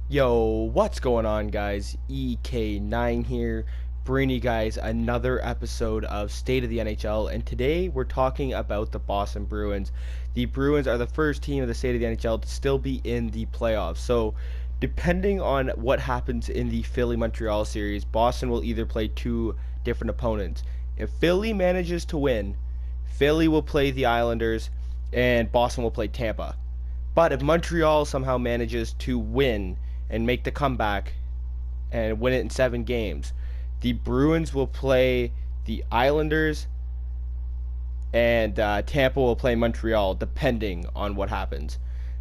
Yo, what's going on, guys? EK9 here, bringing you guys another episode of State of the NHL, and today we're talking about the Boston Bruins. The Bruins are the first team of the State of the NHL to still be in the playoffs, so depending on what happens in the Philly-Montreal series, Boston will either play two different opponents. If Philly manages to win, Philly will play the Islanders, and Boston will play Tampa. But if Montreal somehow manages to win and make the comeback and win it in 7 games, the Bruins will play the Islanders and Tampa will play Montreal, depending on what happens.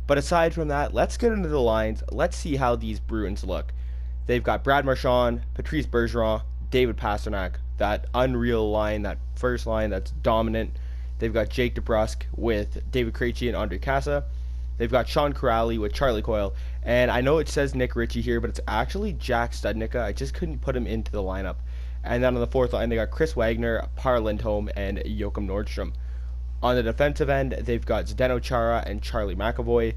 But aside from that, let's get into the lines. Let's see how these Bruins look. They've got Brad Marchand, Patrice Bergeron, David Pastrnak, that unreal line, that first line that's dominant. They've got Jake DeBrusk with David Krejci and Andre Casa. They've got Sean Kuraly with Charlie Coyle. And I know it says Nick Ritchie here, but it's actually Jack Studnicka. I just couldn't put him into the lineup. And then on the fourth line, they got Chris Wagner, Par Lindholm, and Joachim Nordstrom. On the defensive end, they've got Zdeno Chara and Charlie McAvoy,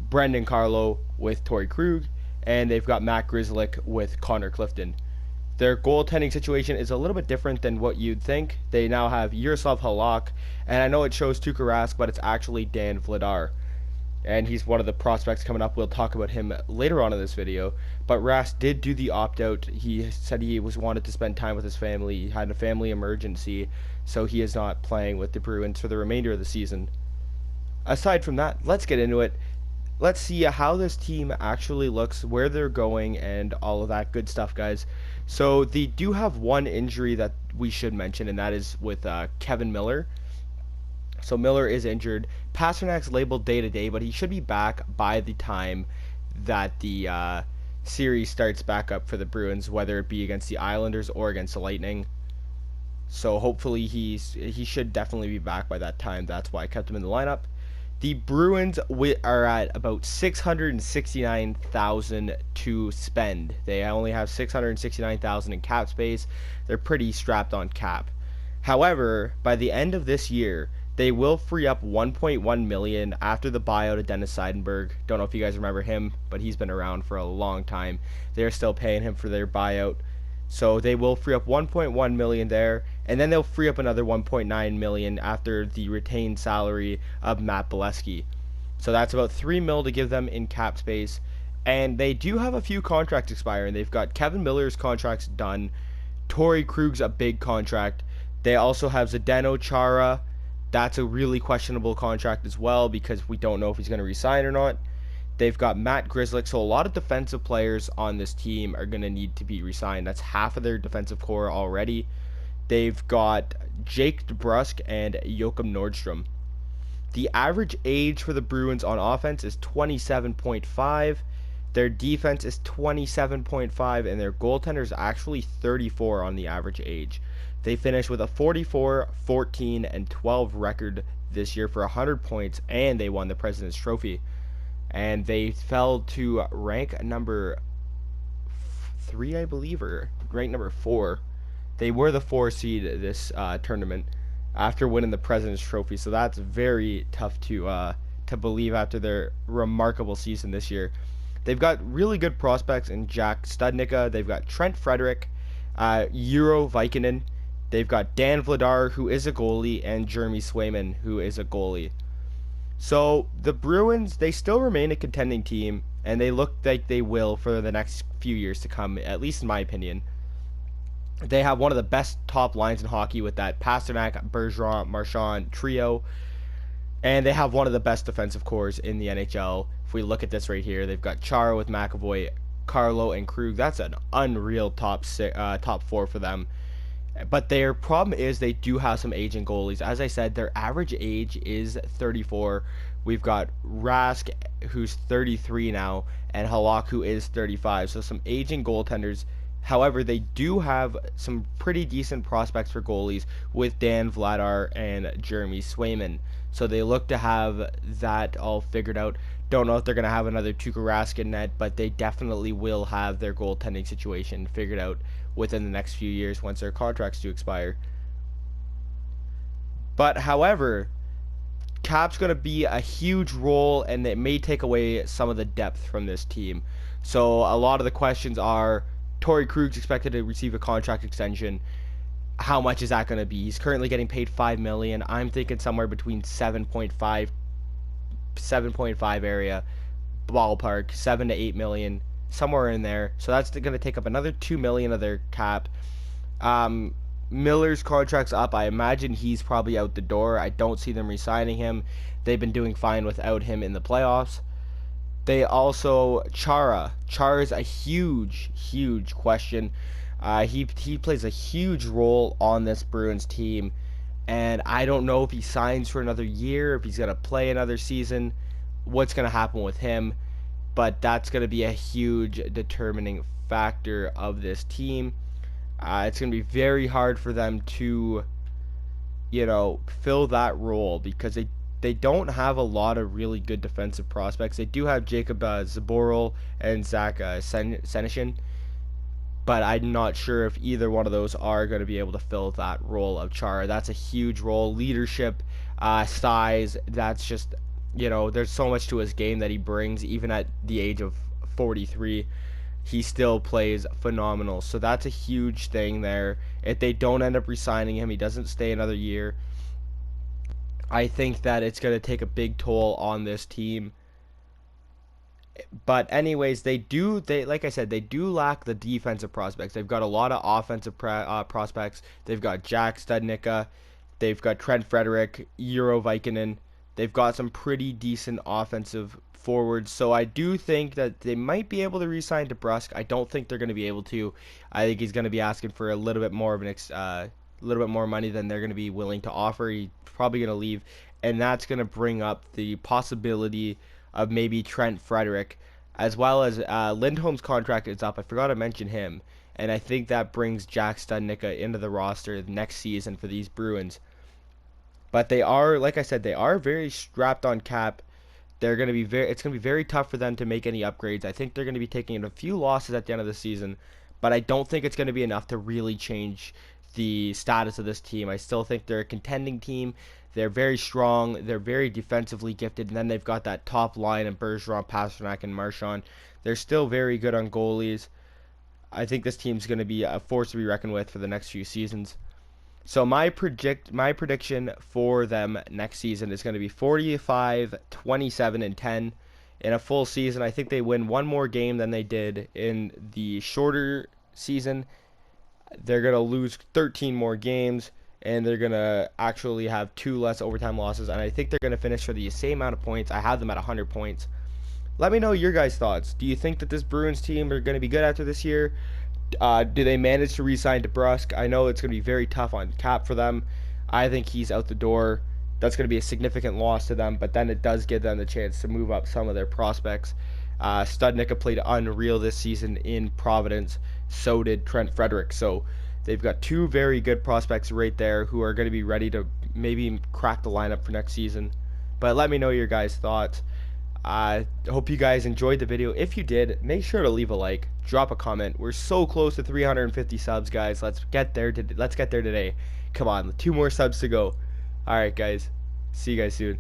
Brendan Carlo with Torrey Krug, and they've got Matt Grzelcyk with Connor Clifton. Their goaltending situation is a little bit different than what you'd think. They now have Yaroslav Halak, and I know it shows Tuukka Rask, but it's actually Dan Vladar. And he's one of the prospects coming up. We'll talk about him later on in this video. But Rask did do the opt-out. He said he wanted to spend time with his family. He had a family emergency, so he is not playing with the Bruins for the remainder of the season. Aside from that, let's get into it. Let's see how this team actually looks, where they're going, and all of that good stuff, guys. So they do have one injury that we should mention, and that is with Kevin Miller. So Miller is injured. Pasternak's labeled day-to-day, but he should be back by the time that the series starts back up for the Bruins, whether it be against the Islanders or against the Lightning. So hopefully he should definitely be back by that time. That's why I kept him in the lineup. The Bruins are at about 669,000 to spend. They only have 669,000 in cap space. They're pretty strapped on cap. However, by the end of this year, they will free up 1.1 million after the buyout of Dennis Seidenberg. Don't know if you guys remember him, but he's been around for a long time. They're still paying him for their buyout. So they will free up 1.1 million there, and then they'll free up another 1.9 million after the retained salary of Matt Bolesky. So that's about 3 mil to give them in cap space. And they do have a few contracts expiring. They've got Kevin Miller's contract's done. Torrey Krug's a big contract. They also have Zdeno Chara. That's a really questionable contract as well because we don't know if he's going to resign or not. They've got Matt Grzelcyk, so a lot of defensive players on this team are going to need to be resigned. That's half of their defensive core already. They've got Jake DeBrusk and Joachim Nordstrom. The average age for the Bruins on offense is 27.5. Their defense is 27.5, and their goaltender is actually 34 on the average age. They finished with a 44, 14, and 12 record this year for 100 points, and they won the President's Trophy. And they fell to rank number 3, I believe, or rank number 4. They were the 4 seed this tournament after winning the President's Trophy, so that's very tough to believe after their remarkable season this year. They've got really good prospects in Jack Studnicka. They've got Trent Frederick, Euro Vikinen. They've got Dan Vladar, who is a goalie, and Jeremy Swayman, who is a goalie. So the Bruins, they still remain a contending team, and they look like they will for the next few years to come, at least in my opinion. They have one of the best top lines in hockey with that Pastrnak, Bergeron, Marchand trio, and they have one of the best defensive cores in the NHL. If we look at this right here, they've got Chara with McAvoy, Carlo, and Krug. That's an unreal top 4 for them. But their problem is they do have some aging goalies. As I said, their average age is 34. We've got Rask, who's 33 now, and Halak, who is 35. So some aging goaltenders. However, they do have some pretty decent prospects for goalies with Dan Vladar and Jeremy Swayman. So they look to have that all figured out. Don't know if they're going to have another Tuukka Rask in net, but they definitely will have their goaltending situation figured out within the next few years once their contracts do expire. But however, cap's going to be a huge role, and it may take away some of the depth from this team. So a lot of the questions are: Torrey Krug's expected to receive a contract extension. How much is that going to be? He's currently getting paid $5 million. I'm thinking somewhere between 7.5 area ballpark, 7 to 8 million, somewhere in there. So that's going to take up another 2 million of their cap. Um, Miller's contract's up. I imagine he's probably out the door. I don't see them re-signing him. They've been doing fine without him in the playoffs. They also Chara. Chara is a huge question. He plays a huge role on this Bruins team, and I don't know if he signs for another year, if he's gonna play another season, what's gonna happen with him. But that's gonna be a huge determining factor of this team. It's gonna be very hard for them to, fill that role because they don't have a lot of really good defensive prospects. They do have Jacob Zaboral and Zach Senyshyn, but I'm not sure if either one of those are going to be able to fill that role of Chara. That's a huge role. Leadership, size, that's just, there's so much to his game that he brings, even at the age of 43. He still plays phenomenal. So that's a huge thing there. If they don't end up re-signing him, he doesn't stay another year, I think that it's going to take a big toll on this team. But anyways, like I said, they do lack the defensive prospects. They've got a lot of offensive prospects. They've got Jack Studnicka. They've got Trent Frederick, Euro Vikinen. They've got some pretty decent offensive forwards. So I do think that they might be able to re-sign DeBrusk. I don't think they're going to be able to. I think he's going to be asking for a little bit more of a little bit more money than they're going to be willing to offer. He's probably going to leave, and that's going to bring up the possibility of maybe Trent Frederick, as well as Lindholm's contract is up. I forgot to mention him, and I think that brings Jack Studnicka into the roster next season for these Bruins. But they are, like I said, they are very strapped on cap. They're going to be it's going to be very tough for them to make any upgrades. I think they're going to be taking a few losses at the end of the season, but I don't think it's going to be enough to really change the status of this team. I still think they're a contending team. They're very strong. They're very defensively gifted. And then they've got that top line of Bergeron, Pastrnak, and Marchand. They're still very good on goalies. I think this team's going to be a force to be reckoned with for the next few seasons. So my prediction for them next season is going to be 45, 27, and 10 in a full season. I think they win one more game than they did in the shorter season. They're going to lose 13 more games, and they're going to actually have 2 less overtime losses, and I think they're going to finish for the same amount of points. I have them at 100 points. Let me know your guys' thoughts. Do you think that this Bruins team are going to be good after this year? Do they manage to re-sign DeBrusk? I know it's going to be very tough on cap for them. I think he's out the door. That's going to be a significant loss to them, but then it does give them the chance to move up some of their prospects. Studnicka played unreal this season in Providence. So did Trent Frederick. So they've got 2 very good prospects right there who are going to be ready to maybe crack the lineup for next season. But let me know your guys' thoughts. I hope you guys enjoyed the video. If you did, make sure to leave a like, drop a comment. We're so close to 350 subs, guys. Let's get there today. Come on, 2 more subs to go. All right, guys. See you guys soon.